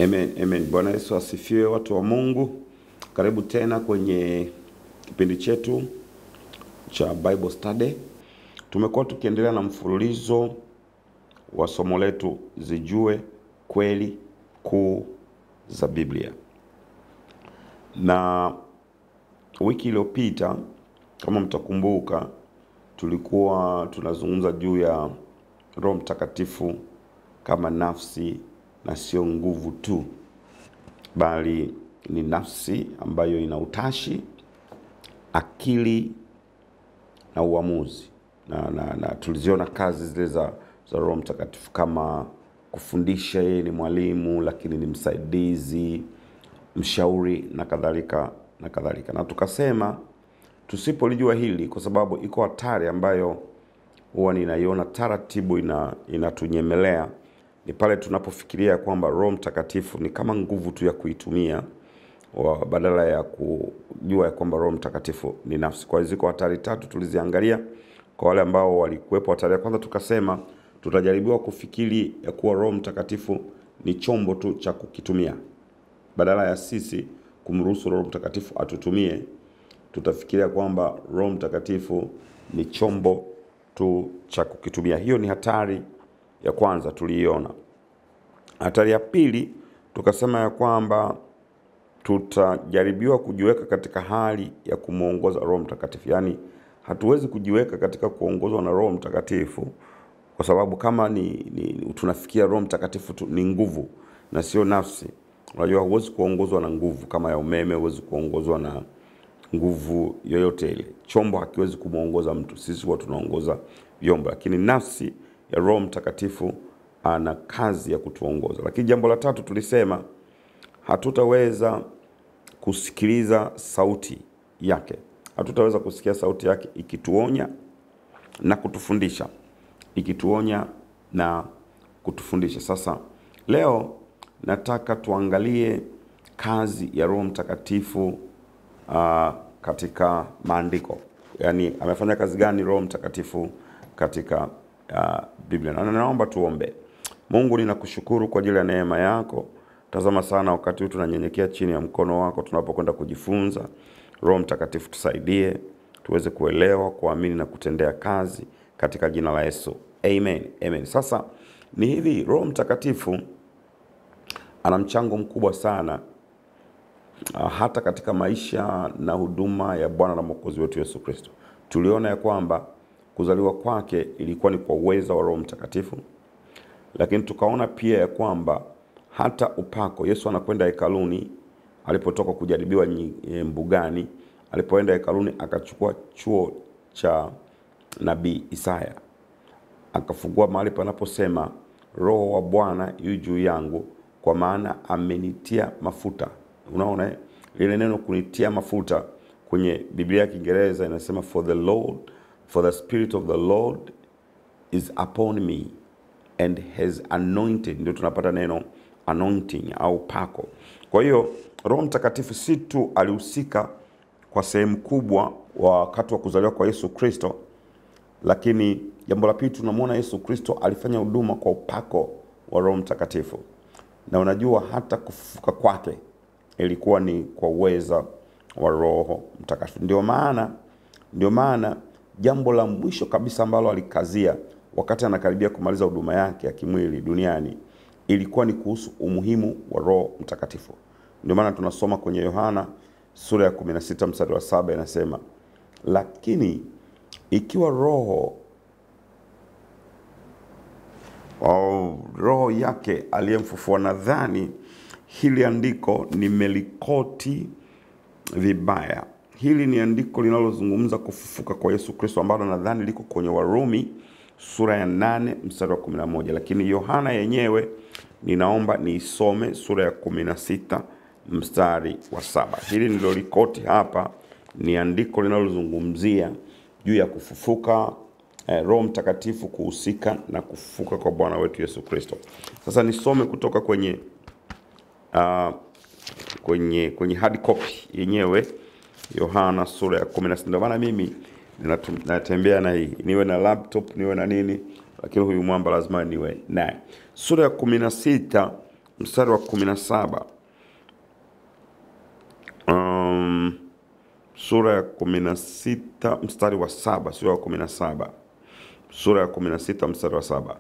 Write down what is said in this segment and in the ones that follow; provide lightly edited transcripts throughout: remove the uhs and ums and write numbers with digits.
Amen, amen. Bwana Yesu asifiwe, watu wa Mungu. Karibu tena kwenye kipindi chetu cha Bible Study. Tumekuwa tukiendelea na mfululizo wa somo letu Zijue Kweli Kuu za Biblia. Na wiki iliyopita, kama mtakumbuka, tulikuwa tunazungumza juu ya Roho Mtakatifu kama nafsi na sio nguvu tu, bali ni nafsi ambayo ina utashi, akili na uamuzi. Na tuliziona kazi zile za Roho Mtakatifu kama kufundisha. Yeye ni mwalimu lakini ni msaidizi, mshauri na kadhalika na kadhalika. Na tukasema tusipolijua hili, kwa sababu iko hatari ambayo huwa ninaiona taratibu inatunyemelea, ni pale tunapofikiria kwamba Roho Mtakatifu ni kama nguvu tu ya kuitumia, badala ya kujua ya kwamba Roho Mtakatifu ni nafsi. Kwa hiyo ziko hatari tatu tuliziangalia. Kwa wale ambao walikuwepo, hatari ya kwanza tukasema tutajaribiwa kufikiri ya kuwa Roho Mtakatifu ni chombo tu cha kukitumia. Badala ya sisi kumruhusu Roho Mtakatifu atutumie, tutafikiria kwamba Roho Mtakatifu ni chombo tu cha kukitumia. Hiyo ni hatari ya kwanza tuliiona. Hatari ya pili tukasema ya kwamba tutajaribiwa kujiweka katika hali ya kumuongoza Roho Mtakatifu. Yaani hatuwezi kujiweka katika kuongozwa na Roho Mtakatifu, kwa sababu kama tunafikia Roho Mtakatifu tu ni nguvu na sio nafsi. Unajua huwezi kuongozwa na nguvu kama ya umeme, huwezi kuongozwa na nguvu yoyote ile. Chombo hakiwezi kumuongoza mtu. Sisi huwa tunaongoza vyombo, lakini nafsi ya Roho Mtakatifu ana kazi ya kutuongoza. Lakini jambo la tatu tulisema hatutaweza kusikiliza sauti yake. Hatutaweza kusikia sauti yake ikituonya na kutufundisha. Ikituonya na kutufundisha. Sasa leo nataka tuangalie kazi ya Roho Mtakatifu katika maandiko. Yaani amefanya kazi gani Roho Mtakatifu katika Biblia. Na naomba tuombe. Mungu, ninakushukuru kwa ajili ya neema yako. Tazama sana wakati huu tunanyenyekea chini ya mkono wako tunapokwenda kujifunza. Roho Mtakatifu tusaidie tuweze kuelewa, kuamini na kutendea kazi katika jina la Yesu. Amen. Amen. Sasa ni hivi, Roho Mtakatifu ana mchango mkubwa sana hata katika maisha na huduma ya Bwana na Mwokozi wetu Yesu Kristo. Tuliona ya kwamba kuzaliwa kwake ilikuwa ni kwa uwezo wa Roho Mtakatifu. Lakini tukaona pia ya kwamba hata upako, Yesu anakwenda hekaluni, alipotoka kujaribiwa mbugani, alipoenda hekaluni akachukua chuo cha nabii Isaya. Akafungua mahali panaposema Roho wa Bwana yu juu yangu, kwa maana amenitia mafuta. Unaona lile neno kunitia mafuta kwenye Biblia ya Kiingereza inasema for the Spirit of the Lord is upon me and has anointed. Ndio tunapata neno anointing au pako. Kwa hiyo Roho Mtakatifu si tu alihusika kwa sehemu kubwa wakati wa kuzaliwa kwa Yesu Kristo, lakini jambo la pili tunamwona Yesu Kristo alifanya huduma kwa upako wa Roho Mtakatifu. Na unajua hata kufufuka kwake ilikuwa ni kwa uweza wa Roho Mtakatifu. Ndio maana jambo la mwisho kabisa ambalo alikazia wakati anakaribia kumaliza huduma yake ya kimwili duniani ilikuwa ni kuhusu umuhimu wa Roho Mtakatifu. Ndio maana tunasoma kwenye Yohana sura ya 16 mstari wa 7 inasema, lakini ikiwa roho yake aliyemfufua. Nadhani hili andiko nimelikoti vibaya. Hili ni andiko linalozungumza kufufuka kwa Yesu Kristo, ambalo nadhani liko kwenye Warumi sura ya 8 mstari wa 11. Lakini Yohana yenyewe ninaomba niisome sura ya 16 mstari wa 7. Hili ndilo likoti hapa, ni andiko linalozungumzia juu ya kufufuka, Roho Mtakatifu kuhusika na kufufuka kwa Bwana wetu Yesu Kristo. Sasa nisome kutoka kwenye hard copy yenyewe, Yohana sura ya 16. Ndio maana mimi natembea na hii, niwe na laptop niwe na nini, lakini huyu mwamba lazima niwe naye. Sura ya 16 mstari wa 17. Sura ya 16 mstari wa 7, sura ya 17. Sura ya 16 mstari wa 7.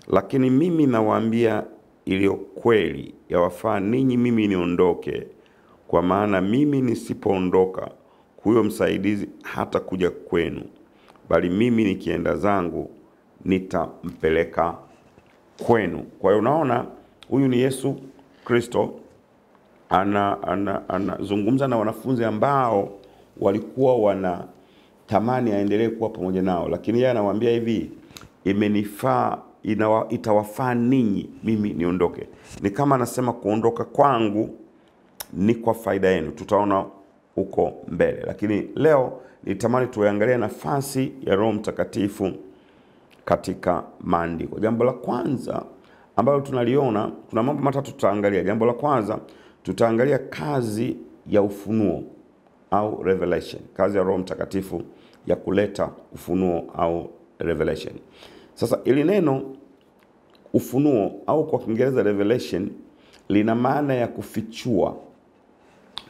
Lakini mimi nawaambia iliyo kweli, yawafaa ninyi mimi niondoke, kwa maana mimi nisipoondoka, huyo msaidizi hata kuja kwenu, bali mimi nikienda zangu nitampeleka kwenu. Kwa hiyo unaona, huyu ni Yesu Kristo anazungumza na wanafunzi ambao walikuwa wanatamani aendelee kuwa pamoja nao, lakini yeye anawaambia hivi, imenifaa, itawafaa ninyi mimi niondoke. Ni kama anasema kuondoka kwangu ni kwa faida yenu. Tutaona huko mbele, lakini leo nitamani tuangalie nafasi ya Roho Mtakatifu katika maandiko. Jambo la kwanza ambalo tunaliona, kuna mambo matatu tutaangalia. Jambo la kwanza tutaangalia kazi ya ufunuo au revelation, kazi ya Roho Mtakatifu ya kuleta ufunuo au revelation. Sasa ili neno ufunuo au kwa Kiingereza revelation lina maana ya kufichua,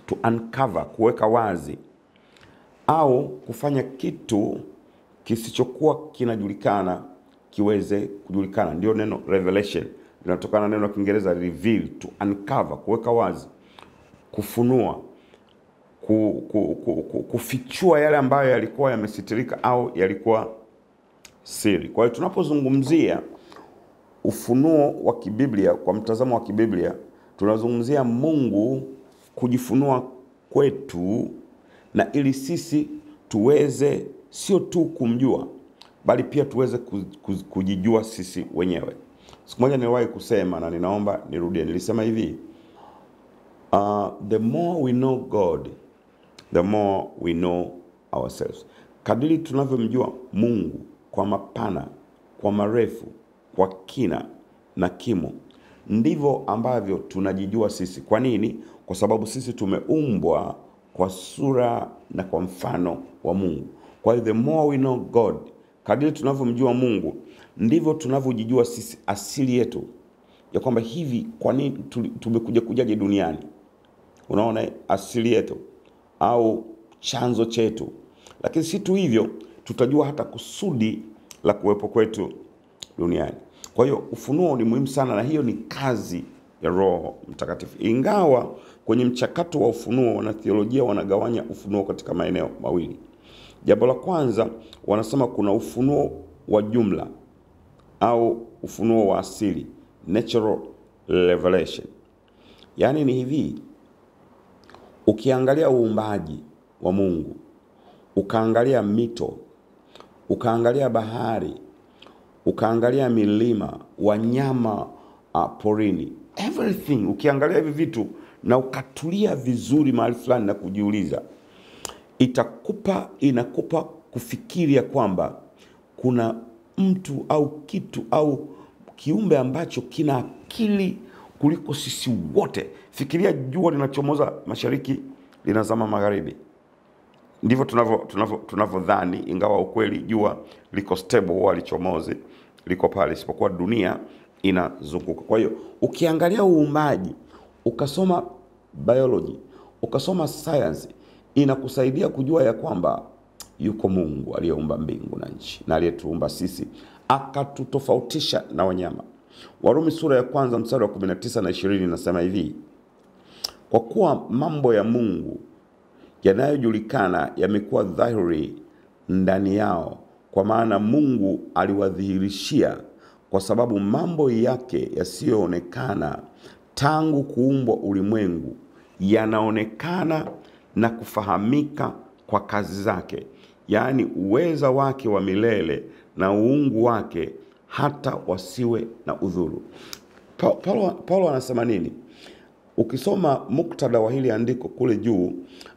to uncover, kuweka wazi au kufanya kitu kisichokuwa kinajulikana kiweze kujulikana. Ndio neno revelation linatokana na neno la Kiingereza reveal, to uncover, kuweka wazi, kufunua, kufichua yale ambayo yalikuwa yamesitirika au yalikuwa siri. Kwa hiyo tunapozungumzia ufunuo wa kibiblia, kwa mtazamo wa kibiblia, tunazungumzia Mungu kujifunua kwetu, na ili sisi tuweze sio tu kumjua, bali pia tuweze kujijua sisi wenyewe. Siku moja niliwahi kusema na ninaomba nirudie, nilisema hivi, the more we know God, the more we know ourselves. Kadiri tunavyomjua Mungu kwa mapana, kwa marefu, kwa kina na kimo, ndivyo ambavyo tunajijua sisi. Kwa nini? Kwa sababu sisi tumeumbwa kwa sura na kwa mfano wa Mungu. Kwa hiyo the more we know God, kadiri tunavyomjua Mungu, ndivyo tunavyojijua sisi asili yetu, ya kwamba hivi kwa nini tumekujaje duniani. Unaona, asili yetu au chanzo chetu. Lakini si tu hivyo, tutajua hata kusudi la kuwepo kwetu duniani. Kwa hiyo ufunuo ni muhimu sana, na hiyo ni kazi ya Roho Mtakatifu. Ingawa kwenye mchakato wa ufunuo, wanatheolojia wanagawanya ufunuo katika maeneo mawili. Jambo la kwanza, wanasema kuna ufunuo wa jumla au ufunuo wa asili, natural revelation. Yaani ni hivi, ukiangalia uumbaji wa Mungu, ukaangalia mito, ukaangalia bahari, ukaangalia milima, wanyama porini, everything, ukiangalia hivi vitu na ukatulia vizuri mahali fulani na kujiuliza, inakupa kufikiria kwamba kuna mtu au kitu au kiumbe ambacho kina akili kuliko sisi wote. Fikiria jua linachomoza mashariki, linazama magharibi. Ndivyo tunavyodhani, ingawa ukweli jua liko stable, walichomozi liko pale, isipokuwa dunia inazunguka. Kwa hiyo ukiangalia uumbaji, ukasoma biology, ukasoma science, inakusaidia kujua ya kwamba yuko Mungu aliyeumba mbingu na nchi, na aliyetuumba sisi akatutofautisha na wanyama. Warumi sura ya 1 mstari wa 19 na 20 inasema hivi, kwa kuwa mambo ya Mungu yanayojulikana yamekuwa dhahiri ndani yao, kwa maana Mungu aliwadhihirishia, kwa sababu mambo yake yasiyoonekana tangu kuumbwa ulimwengu yanaonekana na kufahamika kwa kazi zake, yaani uweza wake wa milele na uungu wake, hata wasiwe na udhuru. Paulo anasema nini? Ukisoma muktadha wa hili andiko kule juu,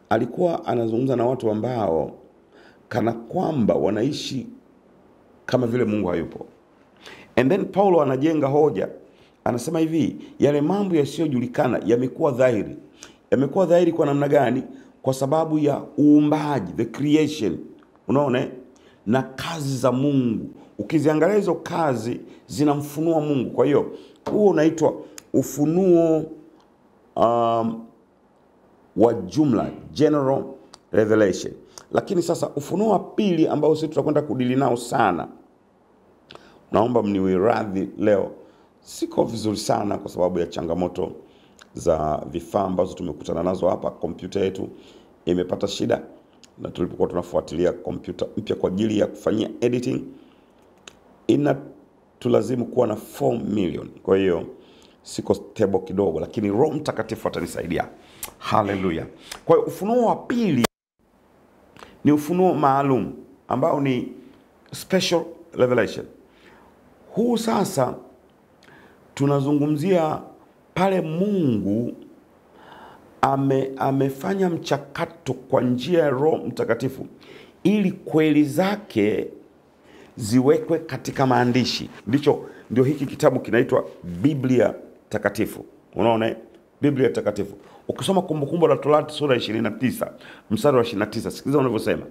alikuwa anazungumza na watu ambao kana kwamba wanaishi kama vile Mungu hayupo. And then Paulo anajenga hoja, anasema hivi, yale mambo yasiyojulikana yamekuwa dhahiri. Yamekuwa dhahiri kwa namna gani? Kwa sababu ya uumbaji, the creation. Unaona, na kazi za Mungu. Ukiziangalia hizo kazi zinamfunua Mungu. Kwa hiyo huo unaitwa ufunuo wa jumla, general revelation. Lakini sasa ufunuo wa pili ambao sisi tutakwenda kudili nao sana, naomba mniwiradhi leo siko vizuri sana kwa sababu ya changamoto za vifaa ambazo tumekutana nazo hapa. Kompyuta yetu imepata shida, na tulipokuwa tunafuatilia kompyuta mpya kwa ajili ya kufanyia editing, tulazimu kuwa na 4 million. Kwa hiyo siko stable kidogo, lakini Roho Mtakatifu atanisaidia. Hallelujah. Kwa hiyo ufunuo wa pili ni ufunuo maalum ambao ni special revelation. Huu sasa tunazungumzia pale Mungu amefanya mchakato kwa njia ya Roho Mtakatifu ili kweli zake ziwekwe katika maandishi. Ndio hiki kitabu kinaitwa Biblia Takatifu. Unaona, Biblia Takatifu. Ukisoma Kumbukumbu la Torati sura 29 mstari wa 29, sikiliza unavyosema.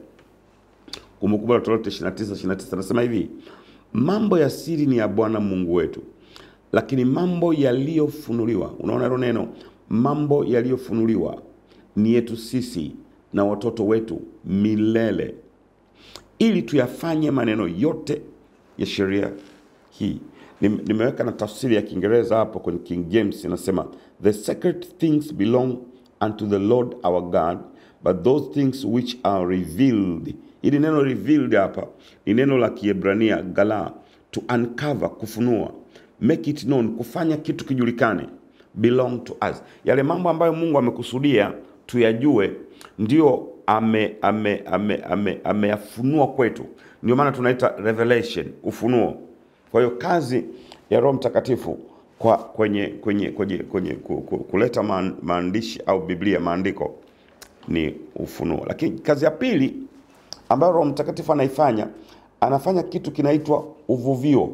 Kumbukumbu la Torati 29:29 nasema hivi: mambo ya siri ni ya Bwana Mungu wetu, lakini mambo yaliyofunuliwa, unaona hilo neno, mambo yaliyofunuliwa ni yetu sisi na watoto wetu milele, ili tuyafanye maneno yote ya sheria hii. Nimeweka na tafsiri ya Kiingereza hapo kwenye King James, inasema the sacred things belong unto the Lord our God, but those things which are revealed. Hili neno revealed hapa ni neno la Kiebrania gala, to uncover, kufunua, make it known, kufanya kitu kijulikane, belong to us. Yale mambo ambayo Mungu amekusudia tuyajue ndio ameyafunua kwetu. Ndio maana tunaita revelation, ufunuo. Kwa hiyo kazi ya Roho Mtakatifu kwenye kuleta maandishi au Biblia, maandiko, ni ufunuo. Lakini kazi ya pili ambayo Roho Mtakatifu anafanya kitu kinaitwa uvuvio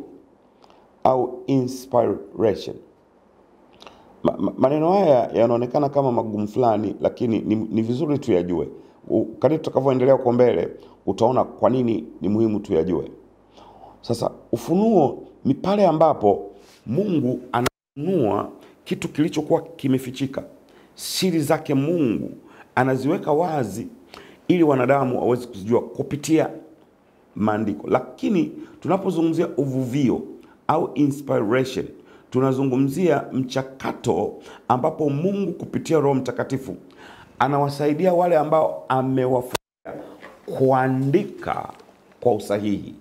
au inspiration. Maneno haya yanaonekana kama magumu fulani, lakini ni vizuri tuyajue. Kadri tutakavyoendelea kwa mbele utaona kwa nini ni muhimu tuyajue. Sasa ufunuo ni pale ambapo Mungu anafunua kitu kilichokuwa kimefichika. Siri zake Mungu anaziweka wazi ili wanadamu waweze kuzijua kupitia maandiko. Lakini tunapozungumzia uvuvio au inspiration, tunazungumzia mchakato ambapo Mungu kupitia Roho Mtakatifu anawasaidia wale ambao amewafanya kuandika kwa usahihi.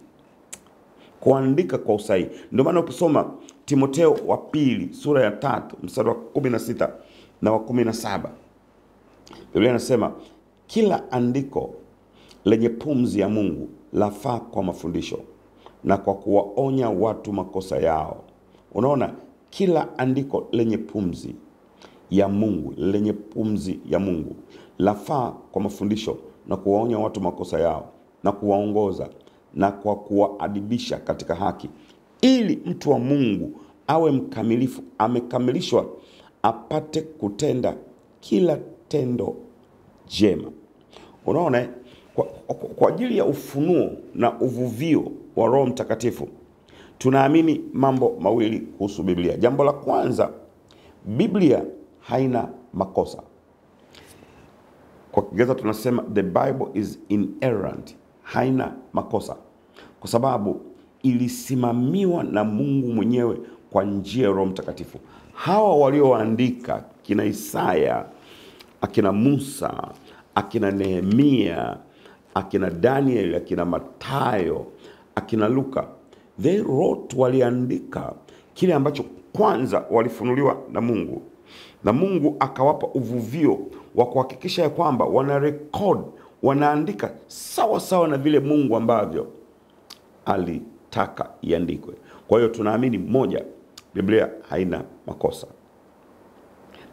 Kuandika kwa usahihi. Ndio maana ukisoma Timotheo wa pili sura ya 3 mstari wa 16 na wa 17, Biblia inasema kila andiko lenye pumzi ya Mungu lafaa kwa mafundisho na kwa kuwaonya watu makosa yao. Unaona, kila andiko lenye pumzi ya Mungu, lafaa kwa mafundisho na kuwaonya watu makosa yao na kuwaongoza na kwa kuwaadibisha katika haki, ili mtu wa Mungu awe mkamilifu, amekamilishwa, apate kutenda kila tendo jema. Unaona, kwa ajili ya ufunuo na uvuvio wa Roho Mtakatifu tunaamini mambo mawili kuhusu Biblia. Jambo la kwanza, Biblia haina makosa. Kwa Kiingereza tunasema the Bible is inerrant, haina makosa, kwa sababu ilisimamiwa na Mungu mwenyewe kwa njia ya Roho Mtakatifu. Hawa walioandika, kina Isaya, akina Musa, akina Nehemia, akina Daniel, akina Mathayo, akina Luka, they wrote, waliandika kile ambacho kwanza walifunuliwa na Mungu, na Mungu akawapa uvuvio wa kuhakikisha ya kwamba wana record, wanaandika sawa sawa na vile Mungu ambavyo alitaka iandikwe. Kwa hiyo tunaamini, moja, Biblia haina makosa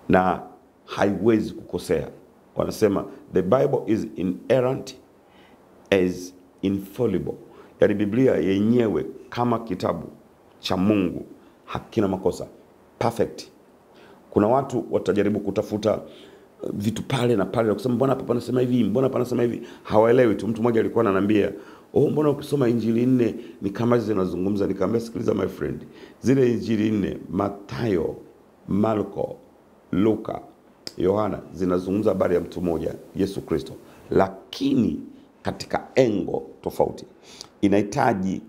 na haiwezi kukosea. Wanasema the Bible is inerrant as infallible. Yaani Biblia yenyewe kama kitabu cha Mungu hakina makosa, perfect. Kuna watu watajaribu kutafuta vitu pale na pale na kusema mbona hapa panasema hivi, mbona hapa panasema hivi, hawaelewi tu. Mtu mmoja alikuwa ananiambia, mbona ukisoma Injili 4 ni kama zinazungumza. Nikamwambia, sikiliza my friend, zile Injili 4, Mathayo, Marko, Luka, Yohana zinazungumza habari ya mtu mmoja, Yesu Kristo, lakini katika engo tofauti. Inahitaji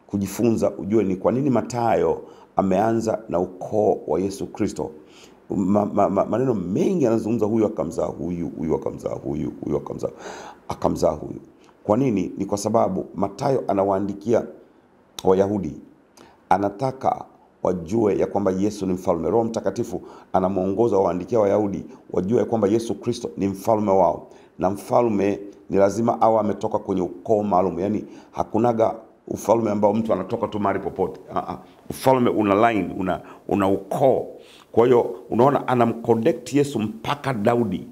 kujifunza ujue ni kwa nini Mathayo ameanza na ukoo wa Yesu Kristo. Maneno mengi yanazungumza huyu akamzaa huyu, huyu akamzaa huyu, huyu akamzaa huyu. Kwa nini? Ni kwa sababu Mathayo anawaandikia Wayahudi, anataka wajue ya kwamba Yesu ni mfalme. Roho Mtakatifu anamuongoza waandikia Wayahudi wajue ya kwamba Yesu Kristo ni mfalme wao, na mfalme ni lazima awe ametoka kwenye ukoo maalum. Yani hakunaga ufalme ambao mtu anatoka tu mahali popote. Ufalme una line, una ukoo. Kwa hiyo unaona anamconnect Yesu mpaka Daudi.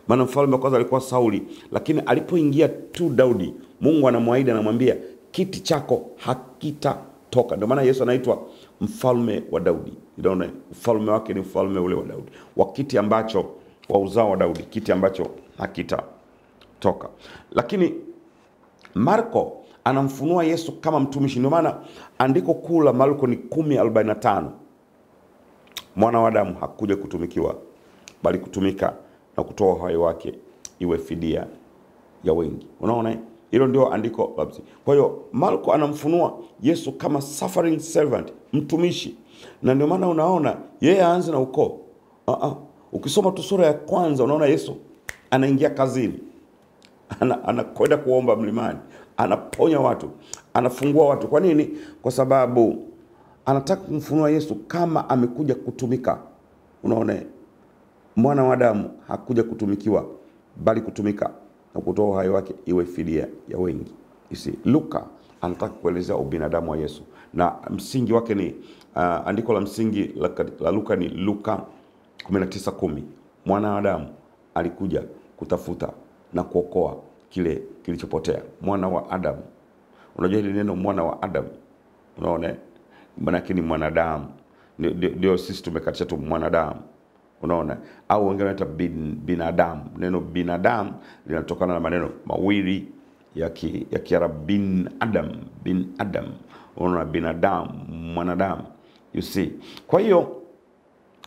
Maana mfalme wa kwanza alikuwa Sauli, lakini alipoingia tu Daudi, Mungu anamwahidi, anamwambia kiti chako hakitatoka. Ndio maana Yesu anaitwa mfalme wa Daudi. Unaona, ufalme wake ni ufalme ule wa Daudi, wa kiti ambacho, wa uzao wa Daudi, kiti ambacho hakitatoka. Lakini Marko anamfunua Yesu kama mtumishi. Ndio maana andiko kuu la Marko ni 10:45. Mwana wa Adamu hakuja kutumikiwa, bali kutumika na kutoa uhai wake iwe fidia ya wengi. Unaona, hilo ndio andiko la msingi. Kwa hiyo Marko anamfunua Yesu kama suffering servant, mtumishi. Na ndio maana unaona yeye aanze na ukoo. Ukisoma tu sura ya kwanza unaona Yesu anaingia kazini. Anakwenda kuomba mlimani, anaponya watu, anafungua watu. Kwa nini? Kwa sababu anataka kumfunua Yesu kama amekuja kutumika. Unaona, mwana wa Adamu hakuja kutumikiwa, bali kutumika na kutoa uhai wake iwe fidia ya wengi. Luka anataka kuelezea ubinadamu wa Yesu, na msingi wake ni andiko la msingi la Luka ni Luka 19:10. Mwana wa Adamu alikuja kutafuta na kuokoa kile kilichopotea. Mwana wa Adamu. Unajua hili neno mwana wa Adamu, unaona, maana yake ni mwanadamu. Ndio sisi tumekatisha tu mwanadamu. Unaona, au wengine wanaita binadamu. Neno binadamu linatokana na maneno mawili ya Kiarabu, bin Adam. Unaona, binadamu, mwanadamu. You see. Kwa hiyo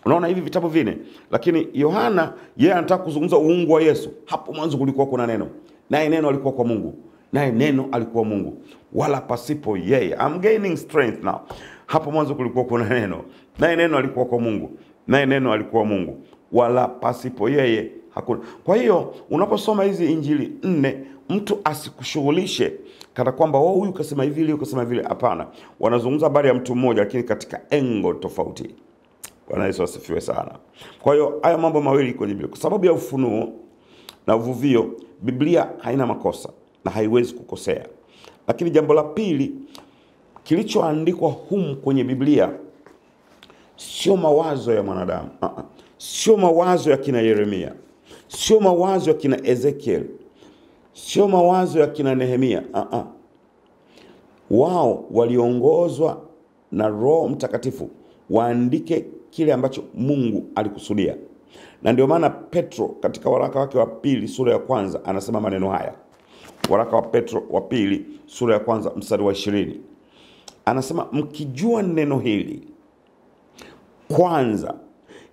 unaona hivi vitabu vine, lakini Yohana yeye anataka kuzungumza uungu wa Yesu. Hapo mwanzo kulikuwa kuna neno, naye neno alikuwa kwa Mungu, naye neno alikuwa Mungu, wala pasipo yeye. I'm gaining strength now. Hapo mwanzo kulikuwa kuna neno, naye neno alikuwa kwa Mungu, naye neno alikuwa Mungu, wala pasipo yeye hakuna. Kwa hiyo unaposoma hizi injili 4, mtu asikushughulishe kana kwamba wao huyu kasema hivi, huyu kasema vile. Hapana, wanazungumza habari ya mtu mmoja, lakini katika engo tofauti. Bwana Yesu asifiwe sana. Kwa hiyo haya mambo mawili kwenye Biblia, kwa sababu ya ufunuo na uvuvio, Biblia haina makosa na haiwezi kukosea. Lakini jambo la pili, kilichoandikwa humu kwenye Biblia sio mawazo ya mwanadamu. Sio mawazo ya kina Yeremia, sio mawazo ya kina Ezekiel, sio mawazo ya kina Nehemia. Wao waliongozwa na Roho Mtakatifu waandike kile ambacho Mungu alikusudia. Na ndio maana Petro katika waraka wake wa pili sura ya kwanza anasema maneno haya. Waraka wa Petro wa pili sura ya kwanza mstari wa 20. Anasema, mkijua neno hili kwanza,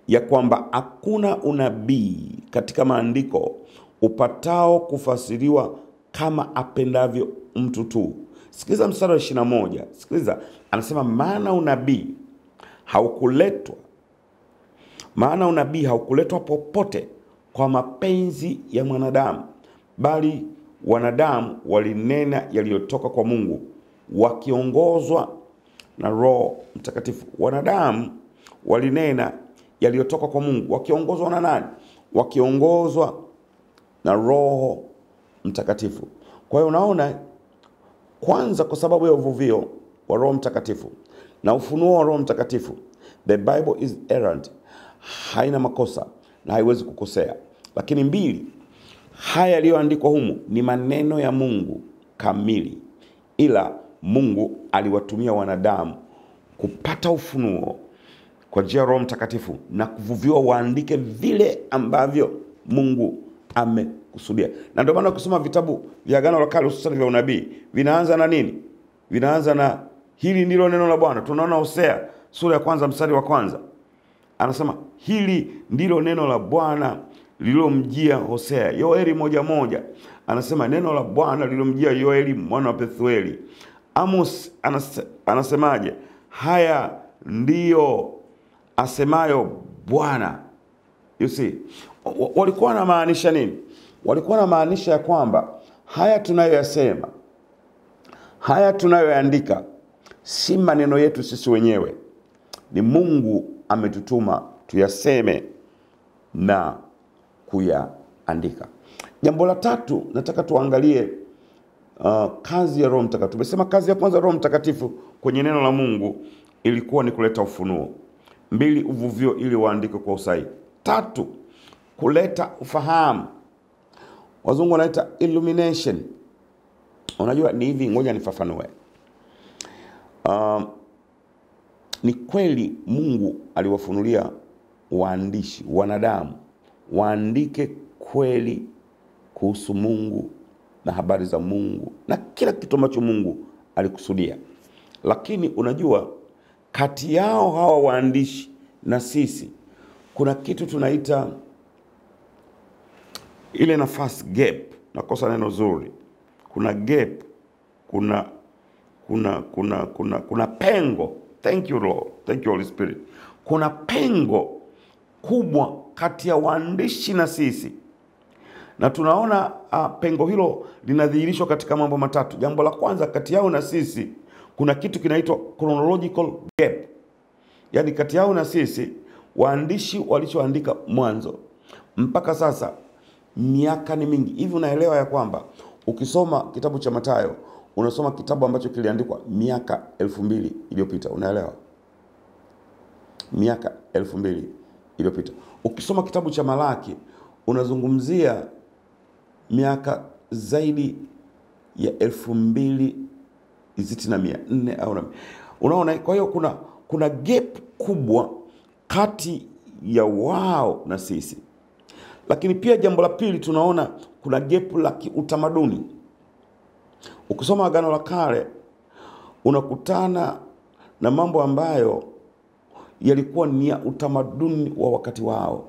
ya kwamba hakuna unabii katika maandiko upatao kufasiriwa kama apendavyo mtu tu. Sikiliza mstari wa 21. Sikiliza, anasema maana unabii haukuletwa popote kwa mapenzi ya mwanadamu, bali wanadamu walinena yaliyotoka kwa Mungu wakiongozwa na Roho Mtakatifu. Wanadamu walinena yaliyotoka kwa Mungu wakiongozwa na nani? Wakiongozwa na Roho Mtakatifu. Kwa hiyo unaona, kwanza kwa sababu ya uvuvio wa Roho Mtakatifu na ufunuo wa Roho Mtakatifu, the Bible is errant, haina makosa na haiwezi kukosea. Lakini mbili, haya yaliyoandikwa humu ni maneno ya Mungu kamili, ila Mungu aliwatumia wanadamu kupata ufunuo kwa njia ya Roho Mtakatifu na kuvuviwa waandike vile ambavyo Mungu amekusudia. Na ndio maana kusoma vitabu vya Agano la Kale hususan vya unabii vinaanza na nini? Vinaanza na hili ndilo neno la Bwana. Tunaona Hosea sura ya kwanza mstari wa kwanza. Anasema hili ndilo neno la Bwana lililomjia Hosea. Yoeli 1:1 anasema neno la Bwana lililomjia Yoeli mwana wa Pethueli. Amos anasemaje? Haya ndiyo asemayo Bwana. You see, walikuwa na maanisha nini? Walikuwa na maanisha ya kwamba haya tunayoyasema, haya tunayoyaandika si maneno yetu sisi wenyewe, ni Mungu ametutuma tuyaseme na kuyaandika. Jambo la tatu nataka tuangalie kazi ya Roho Mtakatifu. Tumesema kazi ya kwanza Roho Mtakatifu kwenye neno la Mungu ilikuwa ni kuleta ufunuo. 2, uvuvio ili waandike kwa usahihi. 3, kuleta ufahamu. Wazungu wanaita illumination. Unajua ni hivi, ngoja nifafanue. Ni kweli Mungu aliwafunulia waandishi, wanadamu, waandike kweli kuhusu Mungu na habari za Mungu na kila kitu ambacho Mungu alikusudia. Lakini unajua kati yao hawa waandishi na sisi kuna kitu tunaita ile nafasi, gap. Nakosa neno zuri. Kuna gap, kuna pengo. Thank you Lord. Thank you Holy Spirit. Kuna pengo kubwa kati ya waandishi na sisi. Na tunaona pengo hilo linadhihirishwa katika mambo matatu. Jambo la kwanza, kati yao na sisi kuna kitu kinaitwa chronological gap. Yaani kati yao na sisi waandishi walichoandika mwanzo mpaka sasa miaka ni mingi. Hivi unaelewa ya kwamba ukisoma kitabu cha Mathayo unasoma kitabu ambacho kiliandikwa miaka 2000 iliyopita. Unaelewa? Miaka 2000 iliyopita. Ukisoma kitabu cha Malaki unazungumzia miaka zaidi ya 2400 au unaona. Kwa hiyo kuna gap kubwa kati ya wao na sisi. Lakini pia jambo la pili, tunaona kuna gap la kiutamaduni. Ukisoma Agano la Kale unakutana na mambo ambayo yalikuwa ni ya utamaduni wa wakati wao.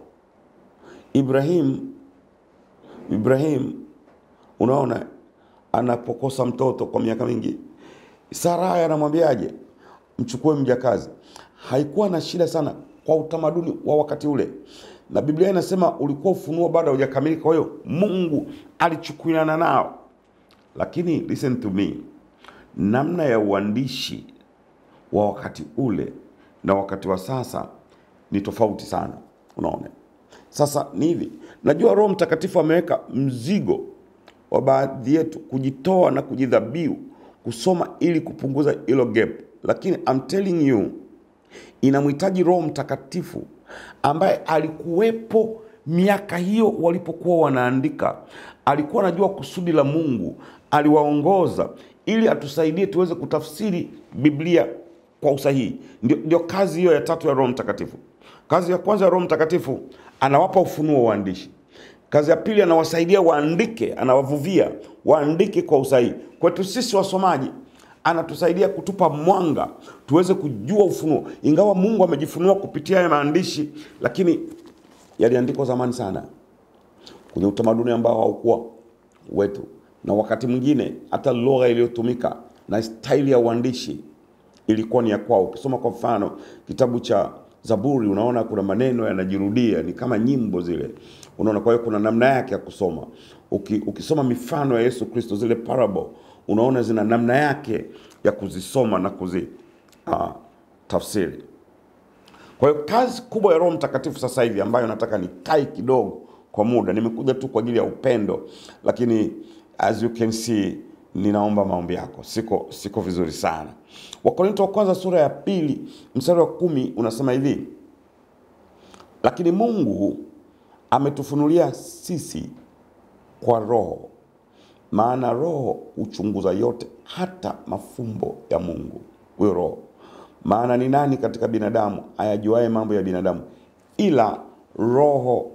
Ibrahim unaona anapokosa mtoto kwa miaka mingi, Sarai anamwambiaje? Mchukue mjakazi. Haikuwa na shida sana kwa utamaduni wa wakati ule. Na Biblia inasema ulikuwa ufunuo bado hujakamilika, kwa hiyo Mungu alichukuliana nao. Lakini listen to me, namna ya uandishi wa wakati ule na wakati wa sasa ni tofauti sana. Unaona? Sasa ni hivi, najua Roho Mtakatifu ameweka mzigo wa baadhi yetu kujitoa na kujidhabihu kusoma ili kupunguza hilo gap. Lakini I'm telling you, inamhitaji Roho Mtakatifu ambaye alikuwepo miaka hiyo walipokuwa wanaandika. Alikuwa anajua kusudi la Mungu, aliwaongoza ili atusaidie tuweze kutafsiri Biblia kwa usahihi. Ndio kazi hiyo ya tatu ya Roho Mtakatifu. Kazi ya kwanza ya Roho Mtakatifu, anawapa ufunuo waandishi. Kazi ya pili, anawasaidia waandike, anawavuvia waandike kwa usahihi. Kwetu sisi wasomaji, anatusaidia kutupa mwanga tuweze kujua ufunuo. Ingawa Mungu amejifunua kupitia ya maandishi, lakini yaliandikwa zamani sana kwenye utamaduni ambao haukuwa wetu. Na wakati mwingine hata lugha iliyotumika na staili ya uandishi ilikuwa ni ya kwao. Ukisoma kwa mfano kitabu cha Zaburi, unaona kuna maneno yanajirudia, ni kama nyimbo zile. Unaona, kwa hiyo kuna namna yake ya kusoma. Ukisoma mifano ya Yesu Kristo, zile parable, unaona zina namna yake ya kuzisoma na tafsiri. Kwa hiyo kazi kubwa ya Roho Mtakatifu sasa hivi, ambayo nataka nikai kidogo kwa muda, nimekuja tu kwa ajili ya upendo, lakini as you can see, ninaomba maombi yako. Siko vizuri sana. Wakorintho wa kwanza sura ya 2 mstari wa 10 unasema hivi: lakini Mungu ametufunulia sisi kwa Roho, maana Roho uchunguza yote, hata mafumbo ya Mungu. Huyo Roho. Maana ni nani katika binadamu ayajuaye mambo ya binadamu ila roho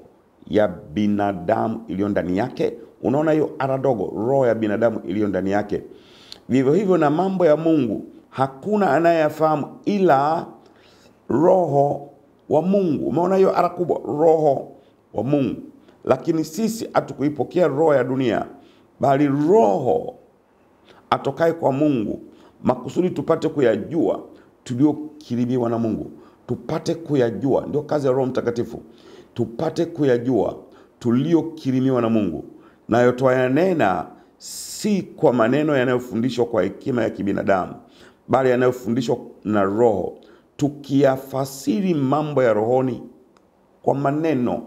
ya binadamu iliyo ndani yake? Unaona hiyo aradogo, roho ya binadamu iliyo ndani yake. Vivyo hivyo na mambo ya Mungu hakuna anayeyafahamu ila roho wa Mungu. Umeona hiyo ara kubwa, Roho wa Mungu. Lakini sisi hatukuipokea roho ya dunia, bali Roho atokaye kwa Mungu, makusudi tupate kuyajua tuliokirimiwa na Mungu. Tupate kuyajua, ndio kazi ya Roho Mtakatifu. Tupate kuyajua tuliokirimiwa na Mungu. Nayo twayanena si kwa maneno yanayofundishwa kwa hekima ya kibinadamu, bali yanayofundishwa na Roho, tukiyafasiri mambo ya rohoni kwa maneno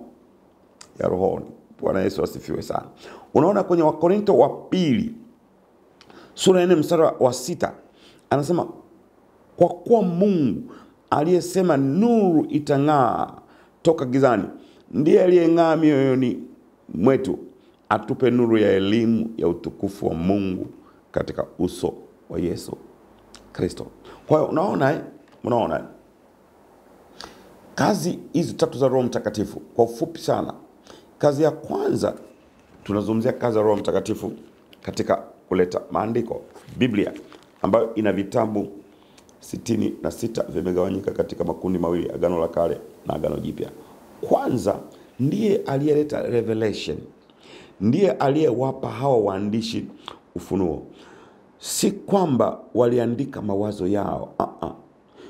ya rohoni. Bwana Yesu asifiwe sana. Unaona kwenye Wakorintho wa pili sura ya 4 mstari wa 6 anasema, kwa kuwa Mungu aliyesema nuru itang'aa toka gizani, ndiye aliyeng'aa mioyoni mwetu, atupe nuru ya elimu ya utukufu wa Mungu katika uso wa Yesu Kristo. Kwa hiyo unaona kazi hizi tatu za Roho Mtakatifu kwa ufupi sana. Kazi ya kwanza, tunazungumzia kazi ya Roho Mtakatifu katika kuleta maandiko, Biblia ambayo ina vitabu 66 vimegawanyika katika makundi mawili, Agano la Kale na Agano Jipya. Kwanza, ndiye aliyeleta revelation, ndiye aliyewapa hawa waandishi ufunuo. Si kwamba waliandika mawazo yao,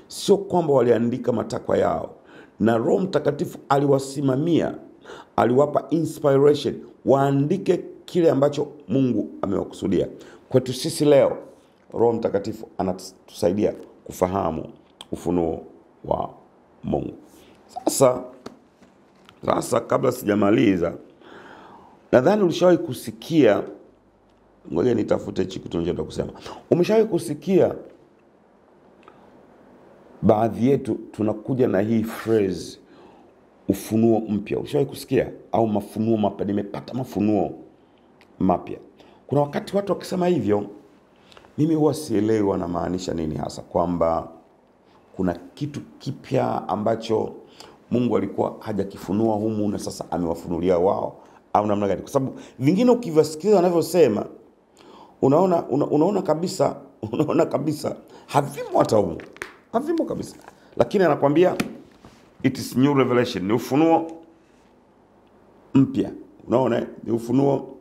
sio kwamba waliandika matakwa yao, na Roho Mtakatifu aliwasimamia, aliwapa inspiration waandike kile ambacho Mungu amewakusudia. Kwetu sisi leo, Roho Mtakatifu anatusaidia kufahamu ufunuo wa Mungu. Sasa kabla sijamaliza, nadhani ulishawahi kusikia, ngoja nitafute kitu tunachotaka kusema. Umeshawahi kusikia baadhi yetu tunakuja na hii phrase ufunuo mpya? Ushawahi kusikia? Au mafunuo mapya, nimepata mafunuo mapya. Kuna wakati watu wakisema hivyo, mimi huwa sielewi wanamaanisha nini hasa, kwamba kuna kitu kipya ambacho Mungu alikuwa hajakifunua humu na sasa amewafunulia wao, au namna gani? Kwa sababu vingine ukivasikia wanavyosema, unaona kabisa havimo hata humu. Havimo kabisa. Lakini anakuambia it is new revelation, ni ufunuo mpya. Unaona, ni ufunuo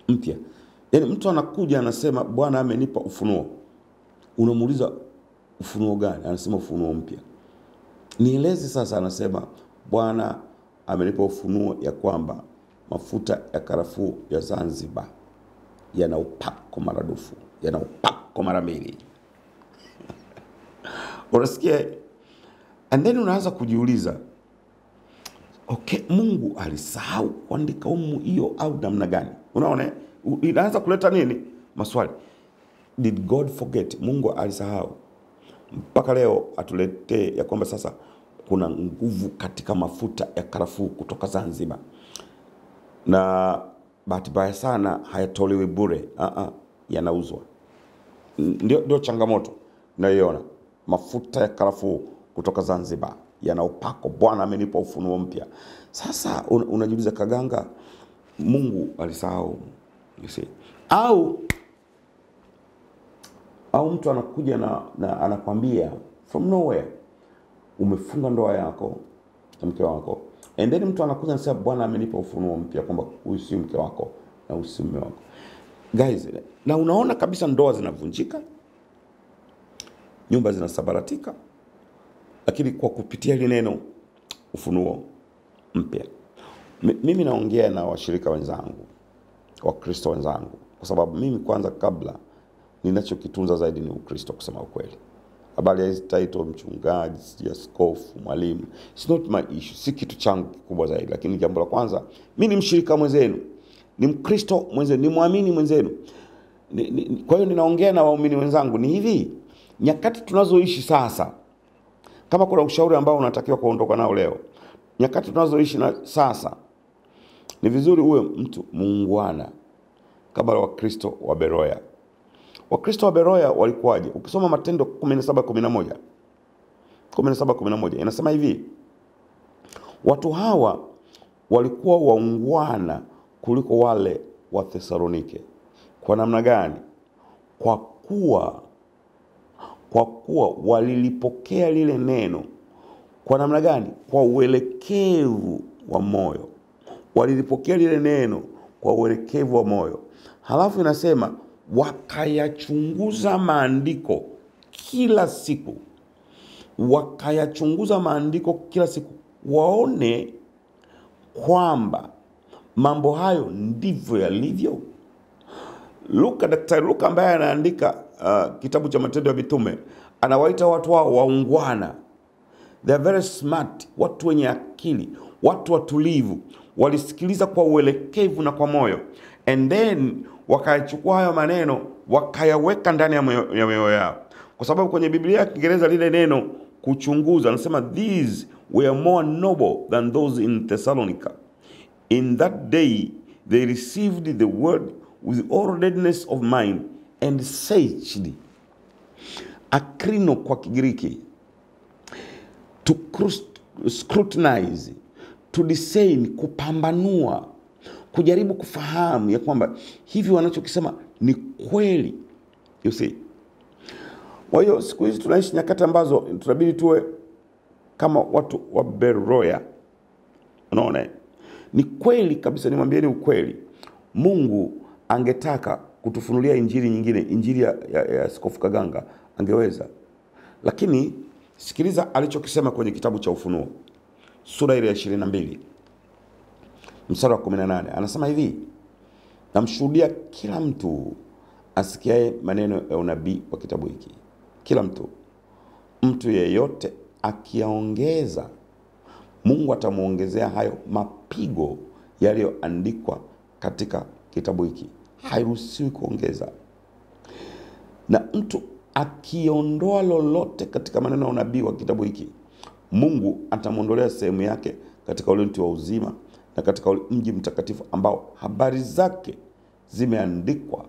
mpya. Yaani mtu anakuja anasema Bwana amenipa ufunuo. Unamuuliza ufunuo gani? Anasema ufunuo mpya. Nieleze sasa. Anasema Bwana amenipa ufunuo ya kwamba mafuta ya karafuu ya Zanzibar yana upako maradufu, yana upako mara mbili. Unasikia? And then unaanza kujiuliza, okay, Mungu alisahau kuandika humu hiyo au namna gani? Unaona? Inaanza kuleta nini? Maswali. Did God forget? Mungu alisahau? Mpaka leo atuletee ya kwamba sasa kuna nguvu katika mafuta ya karafuu kutoka Zanzibar. Na bahati mbaya sana hayatolewi bure. Yanauzwa. Ndio changamoto naiona. Mafuta ya karafuu kutoka Zanzibar yana upako. Bwana amenipa ufunuo mpya. Sasa unajiuliza, Kaganga, Mungu alisahau? You see? Au mtu anakuja na anakwambia from nowhere, umefunga ndoa yako na mke wako, and then mtu anakuja anasema Bwana amenipa ufunuo mpya kwamba huyu si mke wako na huyu si mume wako. Guys, na unaona kabisa ndoa zinavunjika, nyumba zinasabaratika, lakini kwa kupitia ile neno ufunuo mpya. Mimi naongea na washirika wenzangu, Wakristo wenzangu, kwa sababu mimi kwanza, kabla, ninachokitunza zaidi ni Ukristo, kusema ukweli. Habari ya title mchungaji, askofu, mwalimu, it's not my issue, si kitu changu kikubwa zaidi. Lakini jambo la kwanza, mimi ni mshirika mwenzenu, ni Mkristo mwenzenu, ni muamini mwenzenu. Kwa hiyo ninaongea na waumini wenzangu. Ni hivi, nyakati tunazoishi sasa, kama kuna ushauri ambao unatakiwa kuondoka nao leo, nyakati tunazoishi na sasa, ni vizuri uwe mtu muungwana kama Wakristo wa Beroya. Wakristo wa Beroya walikuwaje? Ukisoma Matendo 17:11 inasema hivi, watu hawa walikuwa waungwana kuliko wale wa Thesalonike. Kwa namna gani? Kwa kuwa walilipokea lile neno Kwa namna gani? Kwa uelekevu wa moyo. Walilipokea lile neno kwa uelekevu wa moyo. Halafu inasema wakayachunguza maandiko kila siku. Wakayachunguza maandiko kila siku, waone kwamba mambo hayo ndivyo yalivyo. Daktari Luka ambaye anaandika kitabu cha Matendo ya Mitume, anawaita watu wao waungwana. They are very smart, watu wenye akili, watu watulivu. Walisikiliza kwa uelekevu na kwa moyo. And then wakayachukua hayo maneno wakayaweka ndani ya mioyo yao. Kwa sababu kwenye Biblia ya Kiingereza lile neno kuchunguza, anasema these were more noble than those in Thessalonica. In that day they received the word with all readiness of mind and searched. Akrino kwa Kigiriki, to scrutinize, to discern, kupambanua, kujaribu kufahamu ya kwamba hivi wanachokisema ni kweli. You see? Kwa hiyo siku hizi tunaishi nyakati ambazo tunabidi tuwe kama watu wa Beroya. Unaona? Ni kweli kabisa, nimwambieni ukweli. Mungu angetaka kutufunulia injili nyingine, injili ya Askofu Kaganga, angeweza. Lakini sikiliza alichokisema kwenye kitabu cha Ufunuo, sura ile ya 22, mstari wa 18. Anasema hivi: namshuhudia kila mtu asikiaye maneno ya unabii wa kitabu hiki. Kila mtu yeyote akiyaongeza, Mungu atamuongezea hayo mapigo yaliyoandikwa katika kitabu hiki. Hairuhusiwi kuongeza. Na mtu akiondoa lolote katika maneno ya unabii wa kitabu hiki, Mungu atamuondolea sehemu yake katika ule mti wa uzima na katika ule mji mtakatifu ambao habari zake zimeandikwa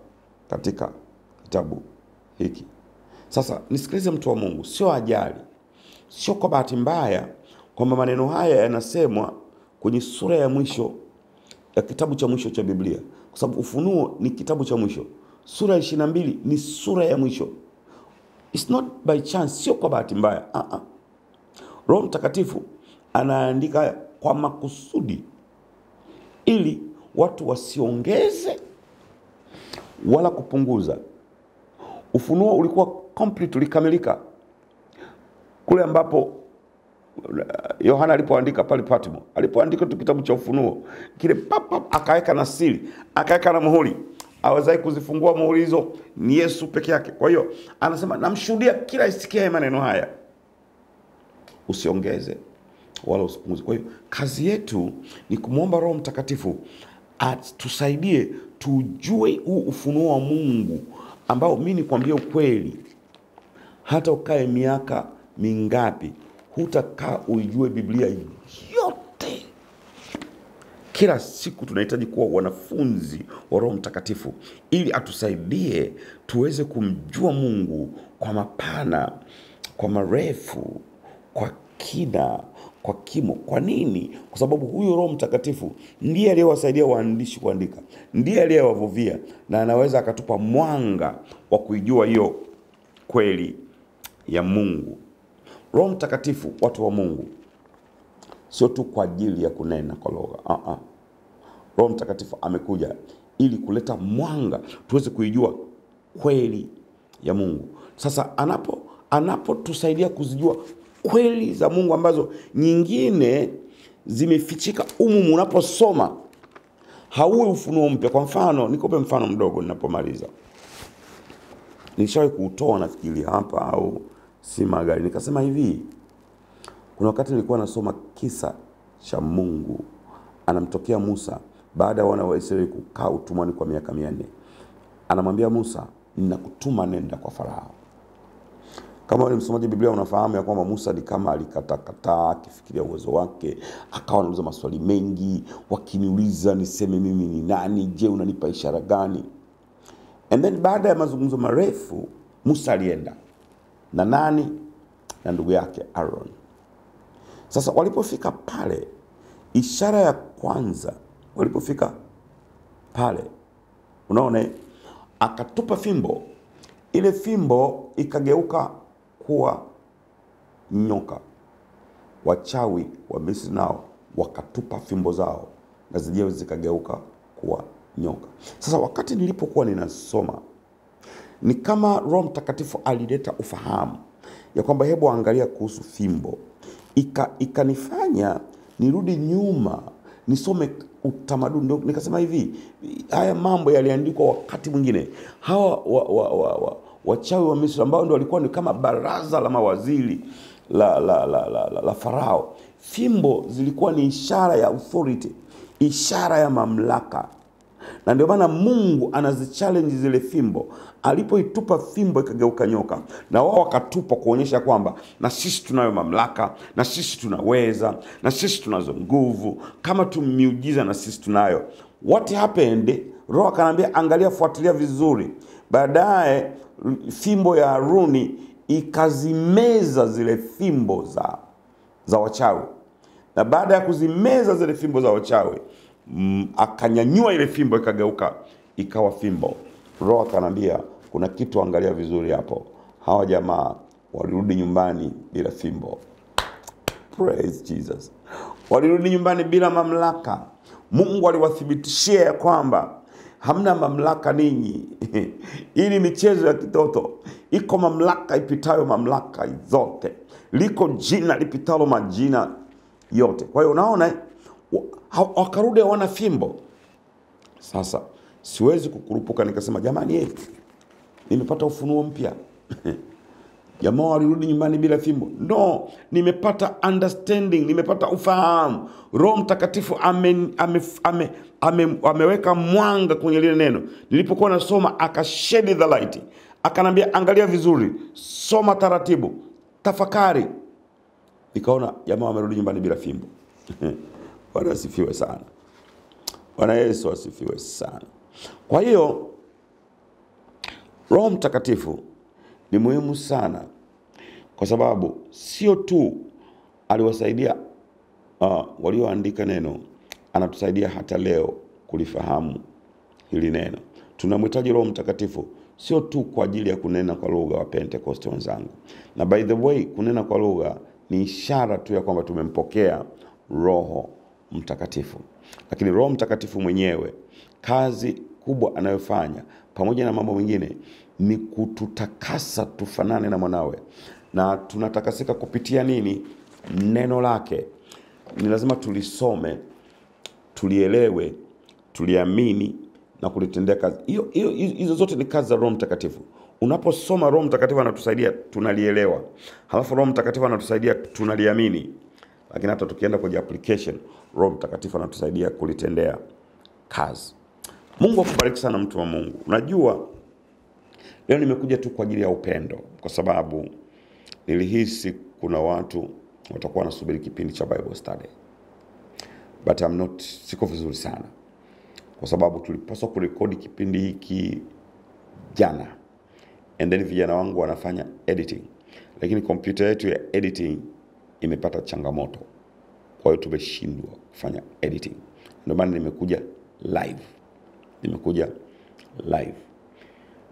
katika kitabu hiki. Sasa nisikilize mtu wa Mungu, sio ajali, sio kwa bahati mbaya kwamba maneno haya yanasemwa kwenye sura ya mwisho ya kitabu cha mwisho cha Biblia, kwa sababu Ufunuo ni kitabu cha mwisho. Sura ya 22 ni sura ya mwisho. It's not by chance, sio kwa bahati mbaya. Roho Mtakatifu anaandika kwa makusudi ili watu wasiongeze wala kupunguza. Ufunuo ulikuwa complete, ulikamilika kule ambapo Yohana alipoandika pale Patmo. Alipoandika tu kitabu cha Ufunuo, kile akaweka na siri, akaweka na muhuri. Awezaye kuzifungua muhuri hizo ni Yesu peke yake. Kwa hiyo anasema namshuhudia kila isikiaye maneno haya, usiongeze wala usipunguze. Kwa hiyo kazi yetu ni kumwomba Roho Mtakatifu atusaidie tujue huu ufunuo wa Mungu ambao mimi nikwambia ukweli, hata ukae miaka mingapi hutakaa uijue Biblia yote. Kila siku tunahitaji kuwa wanafunzi wa Roho Mtakatifu ili atusaidie tuweze kumjua Mungu kwa mapana, kwa marefu, kwa kina, kwa kimo. Kwa nini? Kwa sababu huyu Roho Mtakatifu ndiye aliyewasaidia waandishi kuandika, ndiye aliyewavuvia, na anaweza akatupa mwanga wa kuijua hiyo kweli ya Mungu. Roho Mtakatifu, watu wa Mungu, sio tu kwa ajili ya kunena kwa lugha. Roho Mtakatifu amekuja ili kuleta mwanga tuweze kuijua kweli ya Mungu. Sasa anapotusaidia kuzijua kweli za Mungu ambazo nyingine zimefichika unaposoma, hauwe ufunuo mpya. Kwa mfano, nikupe mfano mdogo ninapomaliza. Nishawahi kuutoa nafikiri hapa au si magari. Nikasema hivi, kuna wakati nilikuwa nasoma kisa cha Mungu anamtokea Musa baada ya wana wa Israeli kukaa utumwani kwa miaka 400. Anamwambia Musa, ninakutuma nenda kwa Farao. Kama wewe msomaji Biblia unafahamu ya kwamba Musa ni kama alikata akifikiria uwezo wake, akawa anauliza maswali mengi, wakiniuliza niseme mimi ni nani, je unanipa ishara gani? And then baada ya mazungumzo marefu, Musa alienda na nani? Na ndugu yake Aaron. Sasa walipofika pale, ishara ya kwanza walipofika pale, unaona, akatupa fimbo. Ile fimbo ikageuka kuwa nyoka. wachawi wa Misri nao wakatupa fimbo zao na zenyewe zikageuka kuwa nyoka. Sasa wakati nilipokuwa ninasoma, ni kama Roho Mtakatifu alileta ufahamu ya kwamba hebu angalia kuhusu fimbo. Ikanifanya nirudi nyuma nisome utamaduni. Nikasema hivi, haya mambo yaliandikwa wakati mwingine. Hawa wachawi wa Misri ambao ndio walikuwa ni kama baraza la mawaziri la Farao. Fimbo zilikuwa ni ishara ya authority, ishara ya mamlaka. Na ndio maana Mungu anazichallenge zile fimbo. Alipoitupa fimbo ikageuka nyoka, na wao wakatupa kuonyesha kwamba na sisi tunayo mamlaka, na sisi tunaweza, na sisi tunazo nguvu, kama tumiujiza na sisi tunayo. What happened? Roho akanambia, angalia, fuatilia vizuri. Baadaye fimbo ya Haruni ikazimeza zile fimbo za wachawi. Na baada ya kuzimeza zile fimbo za wachawi, akanyanyua ile fimbo ikageuka ikawa fimbo. Roho akanambia, kuna kitu angalia vizuri hapo. Hawa jamaa walirudi nyumbani bila fimbo. Praise Jesus. Walirudi nyumbani bila mamlaka. Mungu aliwathibitishia ya kwamba hamna mamlaka ninyi. Hii ni michezo ya kitoto. Iko mamlaka ipitayo mamlaka zote. Liko jina lipitalo majina yote. Kwa hiyo unaona, wakarudi hawana fimbo. Sasa siwezi kukurupuka nikasema, jamani nimepata ufunuo mpya. Jamaa walirudi nyumbani bila fimbo. No, nimepata understanding, nimepata ufahamu. Roho Mtakatifu ameweka mwanga kwenye lile neno. Nilipokuwa nasoma, akashedi the light. Akanambia, angalia vizuri, soma taratibu, tafakari. Nikaona jamaa wamerudi nyumbani bila fimbo. Bwana asifiwe sana. Bwana Yesu asifiwe sana. Kwa hiyo Roho Mtakatifu ni muhimu sana, kwa sababu sio tu aliwasaidia walioandika neno, anatusaidia hata leo kulifahamu hili neno. Tunamhitaji Roho Mtakatifu sio tu kwa ajili ya kunena kwa lugha, wa Pentecost wenzangu. Na by the way, kunena kwa lugha ni ishara tu ya kwamba tumempokea Roho Mtakatifu. Lakini Roho Mtakatifu mwenyewe, kazi kubwa anayofanya pamoja na mambo mengine ni kututakasa tufanane na mwanawe. Na tunatakasika kupitia nini? Neno lake. Ni lazima tulisome, tulielewe, tuliamini na kulitendea kazi. Hizo zote ni kazi za Roho Mtakatifu. Unaposoma, Roho Mtakatifu anatusaidia tunalielewa. Halafu Roho Mtakatifu anatusaidia tunaliamini. Lakini hata tukienda kwenye application, Roho Mtakatifu anatusaidia kulitendea kazi. Mungu akubariki sana, mtu wa Mungu. Unajua, leo nimekuja tu kwa ajili ya upendo, kwa sababu nilihisi kuna watu watakuwa wanasubiri kipindi cha Bible study. But siko vizuri sana, kwa sababu tulipaswa kurekodi kipindi hiki jana. And then vijana wangu wanafanya editing. Lakini kompyuta yetu ya editing imepata changamoto. Kwa hiyo tumeshindwa kufanya editing. Ndio maana nimekuja live.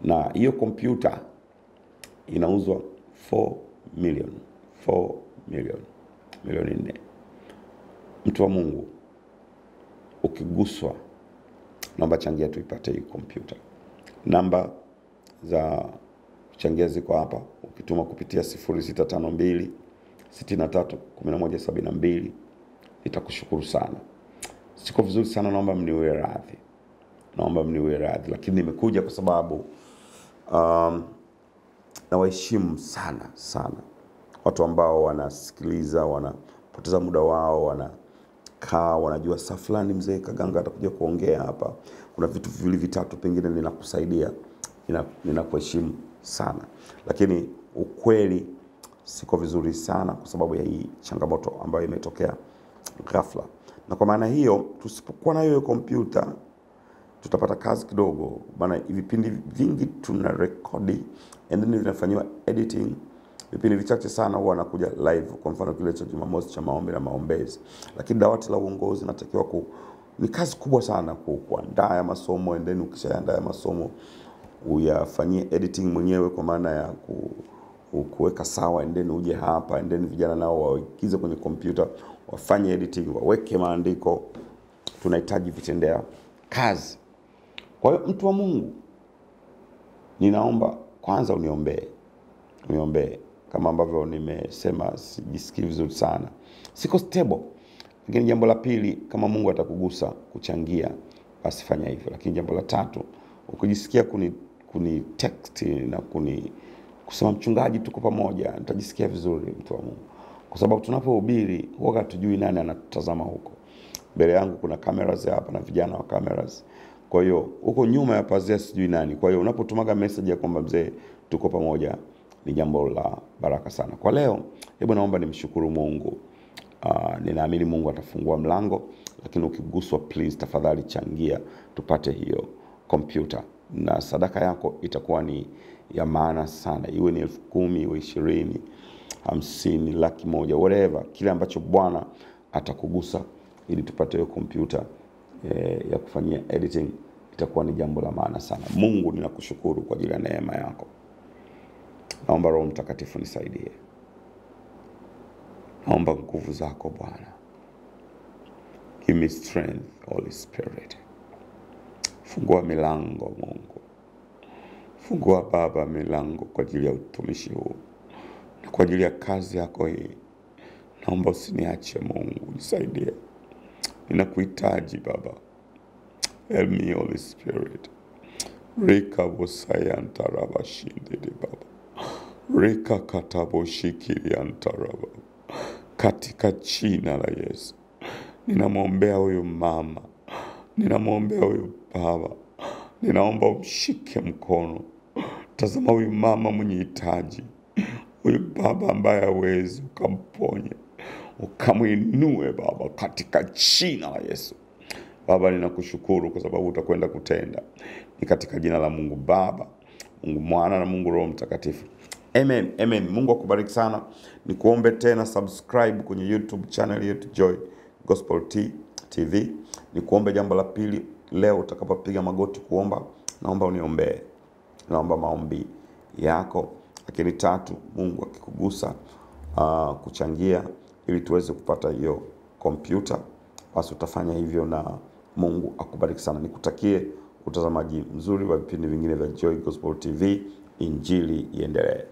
Na hiyo kompyuta inauzwa 4 million. Milioni 4. Mtu wa Mungu, ukiguswa, naomba changia tuipate hii kompyuta. Namba za kuchangia ziko hapa. Ukituma kupitia 0652 63 1172, nitakushukuru sana. Siko vizuri sana, naomba mniwe radhi. Lakini nimekuja kwa sababu nawaheshimu sana watu ambao wanasikiliza, wanapoteza muda wao, wanakaa, wanajua saa fulani mzee Kaganga atakuja kuongea hapa. Kuna vitu viwili vitatu pengine ninakusaidia. Ninakuheshimu sana. Lakini ukweli siko vizuri sana kwa sababu ya hii changamoto ambayo imetokea ghafla. Na kwa maana hiyo, tusipokuwa na hiyo kompyuta tutapata kazi kidogo. Maana vipindi vingi tuna rekodi and then vinafanywa editing. Vipindi vichache sana huwa nakuja live, kwa mfano kile cha Jumamosi cha maombi na maombezi. Lakini dawati la uongozi natakiwa ni kazi kubwa sana kuandaa masomo, and then ukishaandaa masomo uyafanyie editing mwenyewe, kwa maana ya kuweka sawa, endeni uje hapa, endeni vijana nao waigize kwenye kompyuta, wafanye editing, waweke maandiko. Tunahitaji vitendea kazi. Kwa hiyo mtu wa Mungu, ninaomba kwanza uniombee. Kama ambavyo nimesema, sijisikii vizuri sana, siko stable. Lakini jambo la pili, kama Mungu atakugusa kuchangia, basi fanya hivyo. Lakini jambo la tatu, ukijisikia kuni text na kusema mchungaji tuko pamoja, nitajisikia vizuri, mtu wa Mungu. Kwa sababu tunapohubiri huwa hatujui nani anatutazama huko. Mbele yangu kuna cameras hapa na vijana wa cameras. Kwa hiyo huko nyuma ya pazia sijui nani. Kwa hiyo unapotumaga message ya kwamba mzee tuko pamoja, ni jambo la baraka sana. Kwa leo, hebu naomba nimshukuru Mungu. Ninaamini Mungu atafungua mlango, lakini ukiguswa, please tafadhali changia tupate hiyo kompyuta, na sadaka yako itakuwa ni ya maana sana. Iwe ni 10,000, iwe 20, 50, 100,000, whatever, kile ambacho Bwana atakugusa ili tupate hiyo kompyuta ya kufanyia editing, itakuwa ni jambo la maana sana. Mungu, ninakushukuru kwa ajili ya neema yako. Naomba Roho Mtakatifu nisaidie. Naomba nguvu zako Bwana. Give me strength, Holy Spirit. Fungua milango Mungu. Fungua Baba milango kwa ajili ya utumishi huu na kwa ajili ya kazi yako hii. Naomba usiniache Mungu, nisaidie. Ninakuhitaji Baba. Help me Holy Spirit. Rika wosayanta rabashindidi Baba. Rika katabo shikiri antaraba. Katika jina la Yesu, ninamwombea huyu mama, ninamwombea huyu baba, ninaomba umshike mkono. Tazama huyu mama mwenye hitaji, huyu baba ambaye hawezi, ukamponye, ukamuinue Baba, katika jina la Yesu. Baba, ninakushukuru kwa sababu utakwenda kutenda. Ni katika jina la Mungu Baba, Mungu Mwana na Mungu Roho Mtakatifu. Amen, amen. Mungu akubariki sana. Nikuombe tena subscribe kwenye YouTube channel yetu Joy Gospel TV. Nikuombe jambo la pili, leo utakapopiga magoti kuomba, naomba uniombee. Naomba maombi yako. Lakini tatu, Mungu akikugusa kuchangia ili tuweze kupata hiyo kompyuta, basi utafanya hivyo, na Mungu akubariki sana. Nikutakie utazamaji mzuri wa vipindi vingine vya Joy Gospel TV. Injili iendelee.